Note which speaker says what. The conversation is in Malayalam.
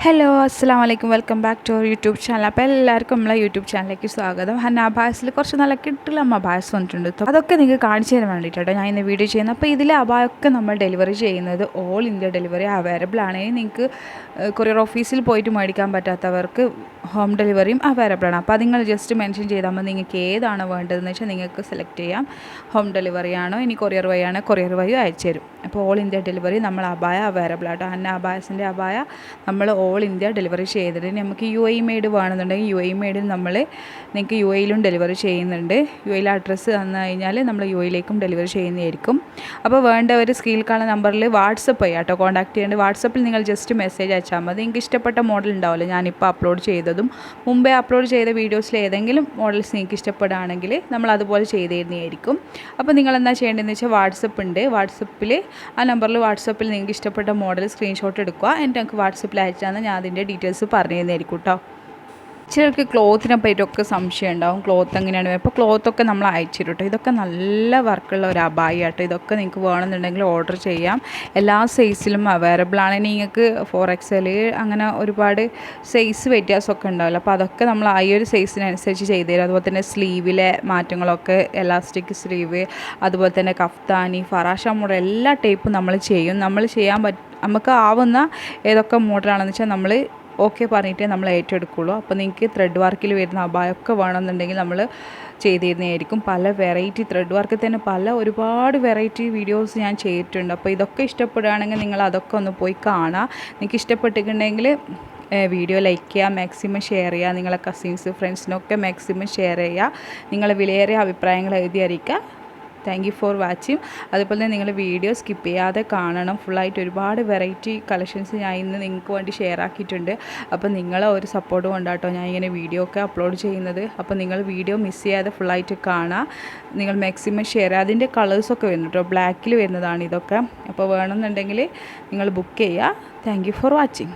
Speaker 1: ഹലോ അസ്സാം വലൈക്കും welcome back to our YouTube channel. അപ്പോൾ എല്ലാവർക്കും നമ്മളെ യൂട്യൂബ് ചാനലിലേക്ക് സ്വാഗതം. ഹന്ന അബായസിൽ കുറച്ച് നല്ല കിട്ടുള്ള അബായസ് വന്നിട്ടുണ്ട്. അതൊക്കെ നിങ്ങൾക്ക് കാണിച്ചു തരാൻ വേണ്ടിയിട്ടോ ഞാൻ ഇന്ന് വീഡിയോ ചെയ്യുന്നത്. അപ്പോൾ ഇതിൽ അബായൊക്കെ നമ്മൾ ഡെലിവറി ചെയ്യുന്നത് ഓൾ ഇന്ത്യ ഡെലിവറി അവൈലബിൾ ആണ്. നിങ്ങൾക്ക് കൊറിയർ ഓഫീസിൽ പോയിട്ട് മേടിക്കാൻ പറ്റാത്തവർക്ക് ഹോം ഡെലിവറിയും അവൈലബിൾ ആണ്. അപ്പോൾ അത് നിങ്ങൾ ജസ്റ്റ് മെൻഷൻ ചെയ്താൽ മതി നിങ്ങൾക്ക് ഏതാണ് വേണ്ടതെന്ന് വെച്ചാൽ നിങ്ങൾക്ക് സെലക്ട് ചെയ്യാം. ഹോം ഡെലിവറി ആണോ ഇനി കൊറിയർ വഴി ആണോ കൊറിയർ വഴി അയച്ചു തരും. അപ്പോൾ ഓൾ ഇന്ത്യ ഡെലിവറി നമ്മൾ അബായ അവൈലബിൾ ആട്ടോ. ഹന്ന അബായസിൻ്റെ അബായ നമ്മൾ ഓൾ ഇന്ത്യ ഡെലിവറി ചെയ്തിട്ട് നമുക്ക് യു എ മെയ്ഡ് വേണമെന്നുണ്ടെങ്കിൽ യു എ മെയ്ഡിൽ നിങ്ങൾക്ക് യു എയിലും ഡെലിവറി ചെയ്യുന്നുണ്ട്. യു എയിലെ അഡ്രസ്സ് തന്നു കഴിഞ്ഞാൽ നമ്മൾ യു എയിലേക്കും ഡെലിവറി ചെയ്യുന്നതായിരിക്കും. അപ്പോൾ വേണ്ടവർ സ്ക്രീനിൽ കാണുന്ന നമ്പറിൽ വാട്സപ്പ് ചെയ്യാം കേട്ടോ, കോൺടാക്ട് ചെയ്യേണ്ടത്. വാട്സപ്പിൽ നിങ്ങൾ ജസ്റ്റ് മെസ്സേജ് അയച്ചാൽ മതി. നിങ്ങൾക്ക് ഇഷ്ടപ്പെട്ട മോഡൽ ഉണ്ടാവില്ല ഞാനിപ്പോൾ അപ്ലോഡ് ചെയ്തതും മുമ്പേ അപ്ലോഡ് ചെയ്ത വീഡിയോസിൽ ഏതെങ്കിലും മോഡൽസ് നിങ്ങൾക്ക് ഇഷ്ടപ്പെടുകയാണെങ്കിൽ നമ്മൾ അതുപോലെ ചെയ്ത് തരുന്നതായിരിക്കും. അപ്പോൾ നിങ്ങൾ എന്താ ചെയ്യേണ്ടതെന്ന് വെച്ചാൽ വാട്സപ്പ് ഉണ്ട്, വാട്സപ്പിൽ ആ നമ്പറിൽ വാട്സപ്പിൽ നിങ്ങൾക്ക് ഇഷ്ടപ്പെട്ട മോഡൽ സ്ക്രീൻഷോട്ട് എടുക്കുക, എന്നിട്ട് നമുക്ക് വാട്സപ്പിൽ അയച്ചാൽ ഞാൻ അതിൻ്റെ ഡീറ്റെയിൽസ് പറഞ്ഞു തരുന്നതായിരിക്കും കേട്ടോ. ചിലർക്ക് ക്ലോത്തിനെ പറ്റിയൊക്കെ സംശയം ഉണ്ടാവും, ക്ലോത്ത് എങ്ങനെയാണ്. അപ്പോൾ ക്ലോത്തൊക്കെ നമ്മൾ അയച്ചിരും കേട്ടോ. ഇതൊക്കെ നല്ല വർക്കുള്ള ഒരു അബായി ആട്ടോ. ഇതൊക്കെ നിങ്ങൾക്ക് വേണമെന്നുണ്ടെങ്കിൽ ഓർഡർ ചെയ്യാം. എല്ലാ സൈസിലും അവൈലബിൾ ആണ്. നിങ്ങൾക്ക് 4XL അങ്ങനെ ഒരുപാട് സൈസ് വ്യത്യാസമൊക്കെ ഉണ്ടാവില്ല. അപ്പോൾ അതൊക്കെ നമ്മൾ ആ ഒരു സൈസിനനുസരിച്ച് ചെയ്തു തരും. അതുപോലെ തന്നെ സ്ലീവിലെ മാറ്റങ്ങളൊക്കെ എലാസ്റ്റിക് സ്ലീവ്, അതുപോലെ തന്നെ കഫ്താനി, ഫറാഷ മോഡൽ എല്ലാ ടൈപ്പും നമ്മൾ ചെയ്യും. നമുക്ക് ആവുന്ന ഏതൊക്കെ മോഡലാണെന്ന് വെച്ചാൽ നമ്മൾ ഓക്കെ പറഞ്ഞിട്ടേ നമ്മൾ ഏറ്റെടുക്കുള്ളൂ. അപ്പോൾ നിങ്ങൾക്ക് ത്രെഡ് വർക്കിൽ വരുന്ന അബായൊക്കെ വേണമെന്നുണ്ടെങ്കിൽ നമ്മൾ ചെയ്ത് തരുന്നതായിരിക്കും. പല വെറൈറ്റി ത്രെഡ് വർക്കിൽ തന്നെ ഒരുപാട് വെറൈറ്റി വീഡിയോസ് ഞാൻ ചെയ്തിട്ടുണ്ട്. അപ്പോൾ ഇതൊക്കെ ഇഷ്ടപ്പെടുകയാണെങ്കിൽ നിങ്ങൾ അതൊക്കെ ഒന്ന് പോയി കാണുക. നിങ്ങൾക്ക് ഇഷ്ടപ്പെട്ടിട്ടുണ്ടെങ്കിൽ വീഡിയോ ലൈക്ക് ചെയ്യുക, മാക്സിമം ഷെയർ ചെയ്യുക, നിങ്ങളെ കസിൻസ് ഫ്രണ്ട്സിനൊക്കെ മാക്സിമം ഷെയർ ചെയ്യുക. നിങ്ങളെ വിലയേറിയ അഭിപ്രായങ്ങൾ എഴുതി അറിയിക്കുക. Thank you for watching. അതുപോലെ തന്നെ നിങ്ങൾ വീഡിയോ സ്കിപ്പ് ചെയ്യാതെ കാണണം. ഫുള്ളായിട്ട് ഒരുപാട് വെറൈറ്റി കളക്ഷൻസ് ഞാൻ ഇന്ന് നിങ്ങൾക്ക് വേണ്ടി ഷെയർ ആക്കിയിട്ടുണ്ട്. അപ്പോൾ നിങ്ങളെ ഒരു സപ്പോർട്ട് കൊണ്ടാട്ടോ ഞാൻ ഇങ്ങനെ വീഡിയോ ഒക്കെ അപ്ലോഡ് ചെയ്യുന്നത്. അപ്പോൾ നിങ്ങൾ വീഡിയോ മിസ് ചെയ്യാതെ ഫുള്ളായിട്ട് കാണുക. നിങ്ങൾ മാക്സിമം ഷെയർ ചെയ്യുക. അതിൻ്റെ കളേഴ്സൊക്കെ വരുന്നുണ്ട് കേട്ടോ, ബ്ലാക്കിൽ വരുന്നതാണ് ഇതൊക്കെ. അപ്പോൾ വേണമെന്നുണ്ടെങ്കിൽ നിങ്ങൾ ബുക്ക് ചെയ്യുക. Thank you for watching.